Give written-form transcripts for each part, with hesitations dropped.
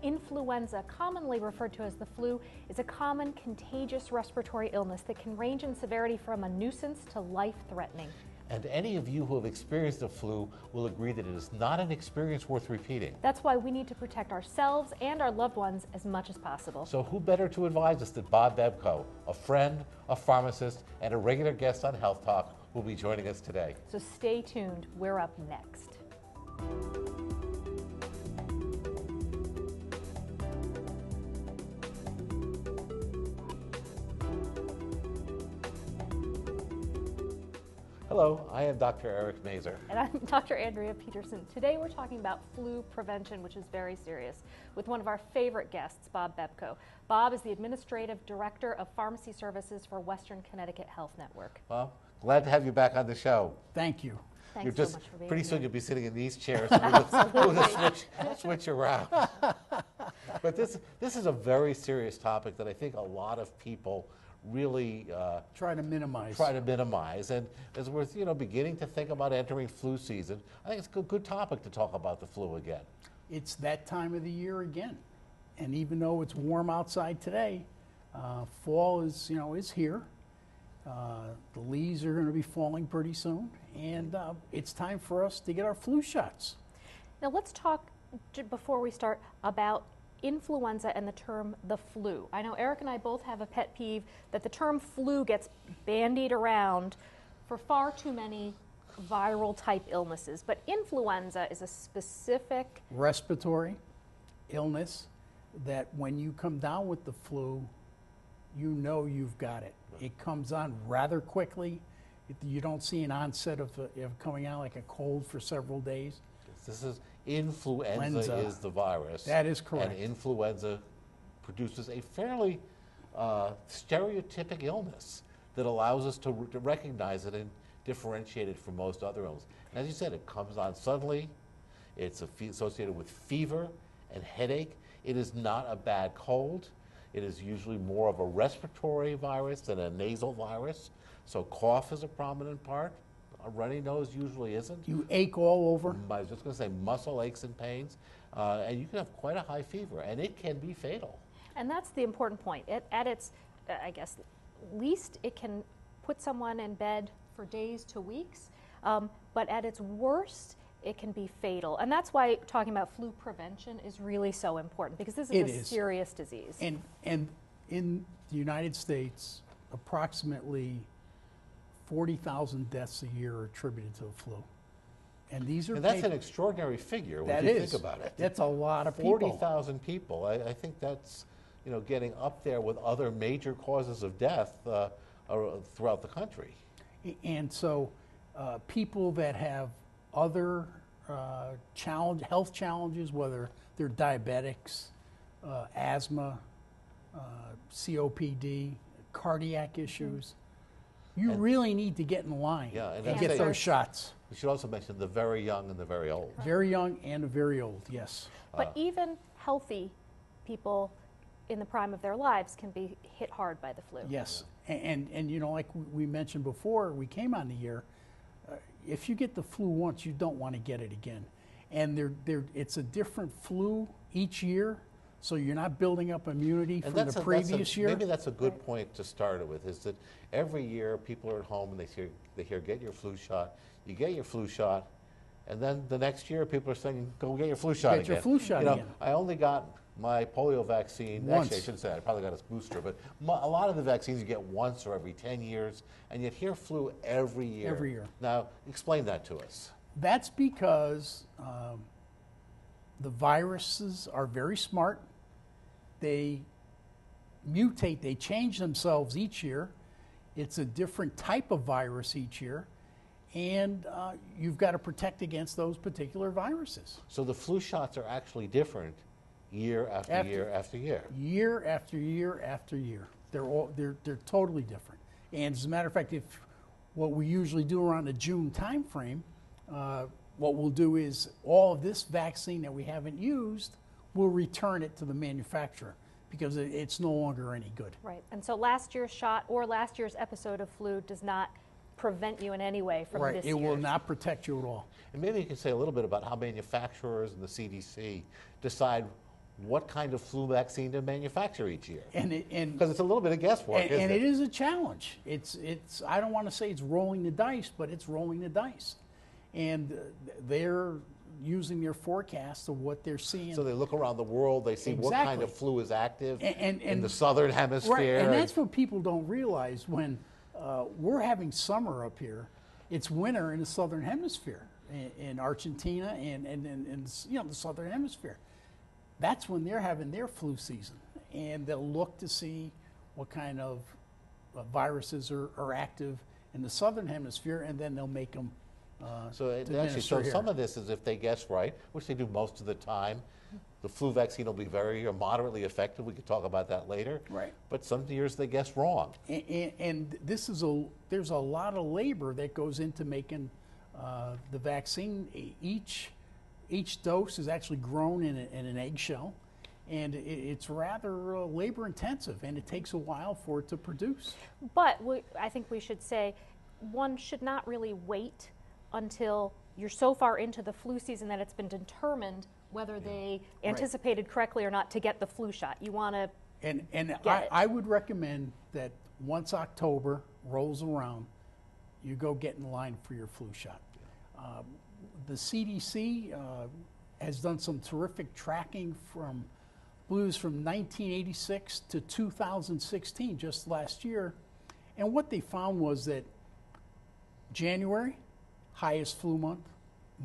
Influenza, commonly referred to as the flu, is a common contagious respiratory illness that can range in severity from a nuisance to life-threatening. And any of you who have experienced the flu will agree that it is not an experience worth repeating. That's why we need to protect ourselves and our loved ones as much as possible. So who better to advise us than Bob Bebko, a friend, a pharmacist, and a regular guest on Health Talk, who will be joining us today. So stay tuned. We're up next. Hello, I am Dr. Eric Mazer. And I'm Dr. Andrea Peterson. Today we're talking about flu prevention, which is very serious, with one of our favorite guests, Bob Bebko. Bob is the Administrative Director of Pharmacy Services for Western Connecticut Health Network. Well, glad to have you back on the show. Thank you. Thanks so much for being Pretty here. soon you'll be sitting in these chairs and we'll switch around. But this is a very serious topic that I think a lot of people really Try to minimize. And as we're beginning to think about entering flu season, I think it's a good topic to talk about the flu again. It's that time of the year again, and even though it's warm outside today, fall is here. The leaves are going to be falling pretty soon, and it's time for us to get our flu shots. Now let's talk, before we start, about influenza and the term the flu. I know Eric and I both have a pet peeve that the term flu gets bandied around for far too many viral type illnesses, but influenza is a specific Respiratory illness that when you come down with the flu, you know you've got it. It comes on rather quickly. You don't see an onset of coming out like a cold for several days. This is influenza is the virus. That is correct. And influenza produces a fairly stereotypic illness that allows us to recognize it and differentiate it from most other illnesses. And as you said, it comes on suddenly. It's associated with fever and headache. It is not a bad cold. It is usually more of a respiratory virus than a nasal virus. So cough is a prominent part. A runny nose usually isn't. You ache all over. I was just going to say muscle aches and pains, and you can have quite a high fever, and it can be fatal. And that's the important point. At its, I guess, least, it can put someone in bed for days to weeks, but at its worst, it can be fatal. And that's why talking about flu prevention is really so important, because this is a serious disease. And in the United States, approximately 40,000 deaths a year are attributed to the flu. And these are that's an extraordinary figure when you think about it. That's a lot of people. 40,000 people. I think that's getting up there with other major causes of death throughout the country. And so people that have other health challenges, whether they're diabetics, asthma, COPD, cardiac issues, you really need to get in line and get those shots. We should also mention the very young and the very old. Very young and the very old, yes. But even healthy people in the prime of their lives can be hit hard by the flu. Yes, and like we mentioned before we came on the air, if you get the flu once, you don't want to get it again. And it's a different flu each year, so you're not building up immunity from the previous year. Maybe that's a good point to start it with, is that every year people are at home and they hear get your flu shot. You get your flu shot, and then the next year people are saying, go get your flu shot again. Get your flu shot again. I only got my polio vaccine. Once. Actually, I shouldn't say that. I probably got a booster, but a lot of the vaccines you get once or every 10 years, and you hear flu every year. Every year. Now, explain that to us. That's because the viruses are very smart. They mutate, they change themselves each year. It's a different type of virus each year, and you've got to protect against those particular viruses. So the flu shots are actually different year after year after year. Year after year after year. They're totally different. And as a matter of fact, what we usually do around the June time frame, what we'll do is all of this vaccine that we haven't used, we'll return it to the manufacturer because it's no longer any good. Right, and so last year's shot or last year's episode of flu does not prevent you in any way from this year. It will not protect you at all. And maybe you can say a little bit about how manufacturers and the CDC decide what kind of flu vaccine to manufacture each year. And Because it's a little bit of guesswork, isn't and it? it is a challenge. It's I don't want to say it's rolling the dice, but it's rolling the dice. And they're using their forecasts of what they're seeing. So they look around the world, they see what kind of flu is active in the southern hemisphere. Right, and that's what people don't realize when we're having summer up here. It's winter in the southern hemisphere, in Argentina and the southern hemisphere. That's when they're having their flu season, and they'll look to see what kind of viruses are active in the southern hemisphere, and then they'll make them. So some of this is if they guess right, which they do most of the time. The flu vaccine will be very or moderately effective. We could talk about that later. Right. But some years they guess wrong. And this is there's a lot of labor that goes into making the vaccine. Each dose is actually grown in an eggshell, and it's rather labor intensive, and it takes a while for it to produce. But I think we should say one should not really wait until you're so far into the flu season that it's been determined whether they anticipated correctly or not to get the flu shot. You want to I would recommend that once October rolls around, you go get in line for your flu shot. The CDC has done some terrific tracking from blues from 1986 to 2016, just last year. And what they found was that January, highest flu month,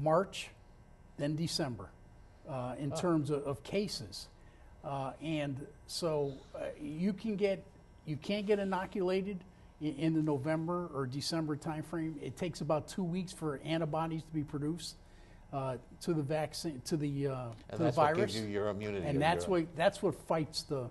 March, then December, in terms of cases. And so you can't get inoculated in the November or December timeframe. It takes about 2 weeks for antibodies to be produced to the vaccine, to the virus. And that's what gives you your immunity. And that's what fights the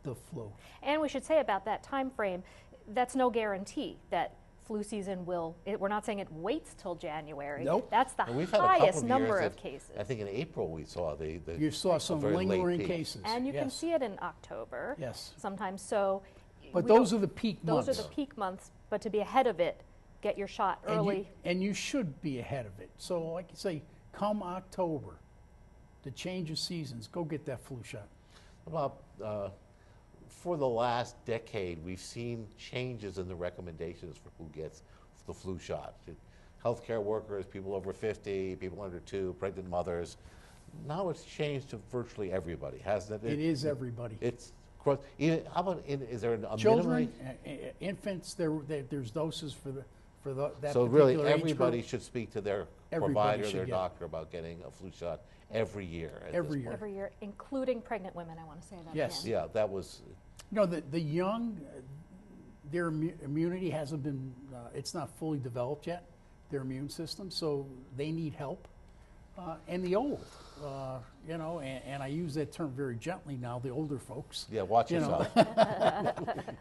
flu. And we should say about that time frame, that's no guarantee that flu season we're not saying it waits till January. Nope. That's the highest number of cases. I think in April we saw you saw some lingering cases. And you can see it in October. Yes. Sometimes. So. But those are the peak months. Those are the peak months. But to be ahead of it, get your shot early. And you should be ahead of it. So like you say, come October, the change of seasons, go get that flu shot. About for the last decade, we've seen changes in the recommendations for who gets the flu shot. Healthcare workers, people over 50, people under 2, pregnant mothers. Now it's changed to virtually everybody, hasn't it? It is everybody. It's how about is there a children, infants? There's doses for that. So really, particular age everybody group. should speak to their Everybody provider, should their get doctor about getting a flu shot every year. Every year. Every year, including pregnant women. I want to say that. Yes. Again. Yeah, that was. The young, their immunity hasn't been. It's not fully developed yet. Their immune system, so they need help. And the old, and I use that term very gently now. The older folks. Yeah, watch yourself.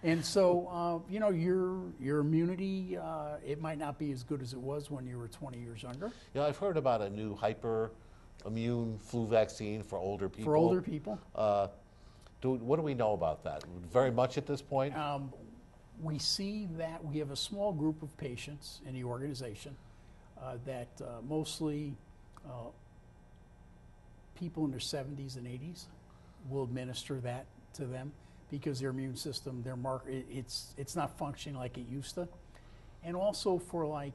And so, your immunity, it might not be as good as it was when you were 20 years younger. Yeah, I've heard about a new hyper-immune flu vaccine for older people. For older people. What do we know about that? Very much at this point? We see that we have a small group of patients in the organization that mostly people in their 70s and 80s will administer that to them because their immune system, it's not functioning like it used to. And also for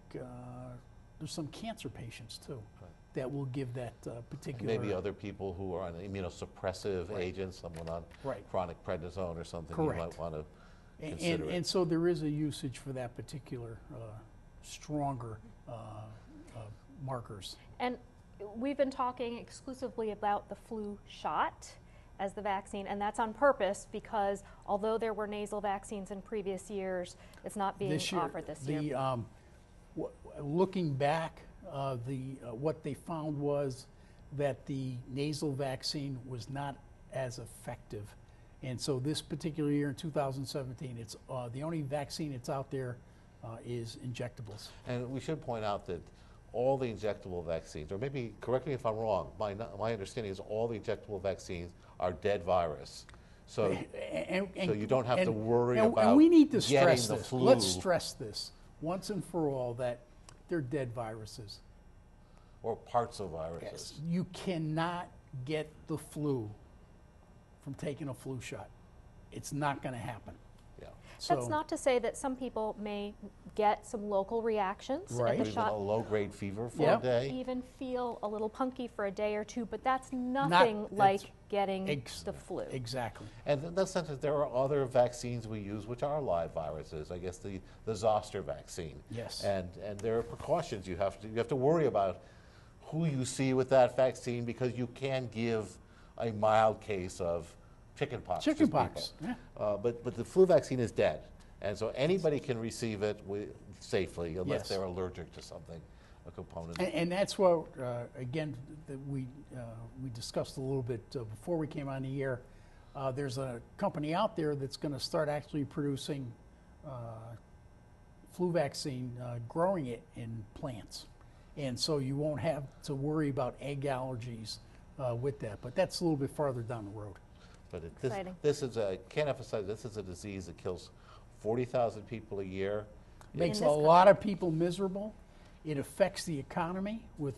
there's some cancer patients too that will give that particular. Maybe other people who are on immunosuppressive agents, someone on chronic prednisone or something. Correct. You might want to consider and so there is a usage for that particular stronger markers. And we've been talking exclusively about the flu shot as the vaccine, and that's on purpose because although there were nasal vaccines in previous years, it's not being offered this year. Looking back, what they found was that the nasal vaccine was not as effective. And so this particular year in 2017, it's the only vaccine that's out there is injectables. And we should point out that all the injectable vaccines, or maybe correct me if I'm wrong, my understanding is all the injectable vaccines are dead virus. So, so you don't have to worry about and we need to getting stress the this. flu. Let's stress this once and for all that they're dead viruses. Or parts of viruses. Yes. You cannot get the flu from taking a flu shot. It's not going to happen. Yeah. That's not to say that some people may get some local reactions Right. at the Even shot. a low-grade fever for Yep. a day. Even feel a little punky for a day or two, but that's nothing like getting the flu. Exactly. And in that sense, there are other vaccines we use which are live viruses. I guess the zoster vaccine. Yes. And there are precautions you have to worry about who you see with that vaccine, because you can give a mild case of chickenpox. to Chickenpox, people. yeah. But the flu vaccine is dead, and so anybody can receive it safely unless Yes. they're allergic to something, a component. And that's what, again, that we discussed a little bit before we came on the air. There's a company out there that's going to start actually producing flu vaccine, growing it in plants. And so you won't have to worry about egg allergies with that. But that's a little bit farther down the road. But Exciting. this is can't emphasize, this is a disease that kills 40,000 people a year. Makes In a this lot of people miserable. It affects the economy with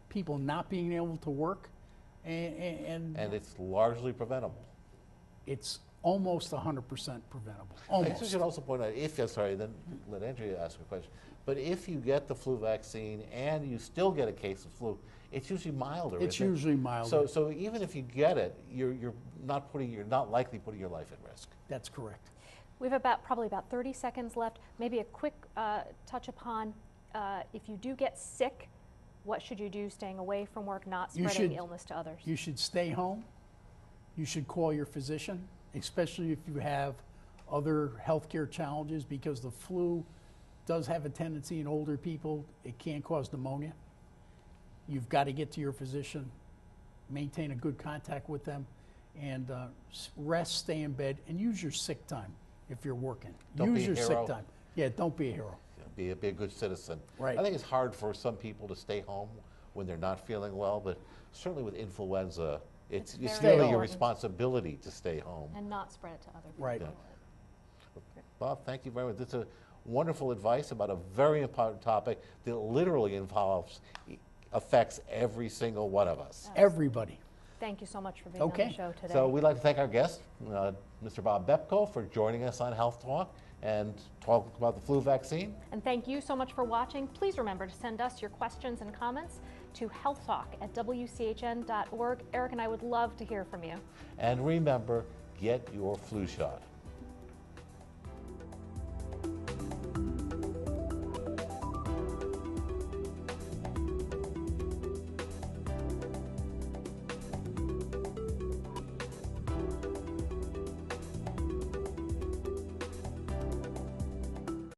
people not being able to work. And And it's largely preventable. it's almost 100% preventable. I guess we Almost. should also point out, then let Andrea ask a question. But if you get the flu vaccine and you still get a case of flu, it's usually milder. It's isn't it? usually milder. So even if you get it, you're not likely putting your life at risk. That's correct. We have probably about 30 seconds left. Maybe a quick touch upon if you do get sick, what should you do staying away from work, not You spreading should- illness to others? You should stay home. You should call your physician, especially if you have other healthcare challenges, because the flu does have a tendency in older people, it can cause pneumonia. You've got to get to your physician, maintain a good contact with them, and rest, stay in bed, and use your sick time if you're working. Don't be use a your hero. sick time. Yeah, don't be a hero. Be a good citizen. Right. I think it's hard for some people to stay home when they're not feeling well, but certainly with influenza, it's very really your important. responsibility to stay home. And not spread it to other people. Right. Yeah. Bob, thank you very much. This is wonderful advice about a very important topic that literally affects every single one of us. Everybody. Thank you so much for being on Okay. the show today. So we'd like to thank our guest, Mr. Bob Bepko, for joining us on Health Talk and talk about the flu vaccine. And thank you so much for watching. Please remember to send us your questions and comments to healthtalk@wchn.org. Eric and I would love to hear from you. And remember, get your flu shot.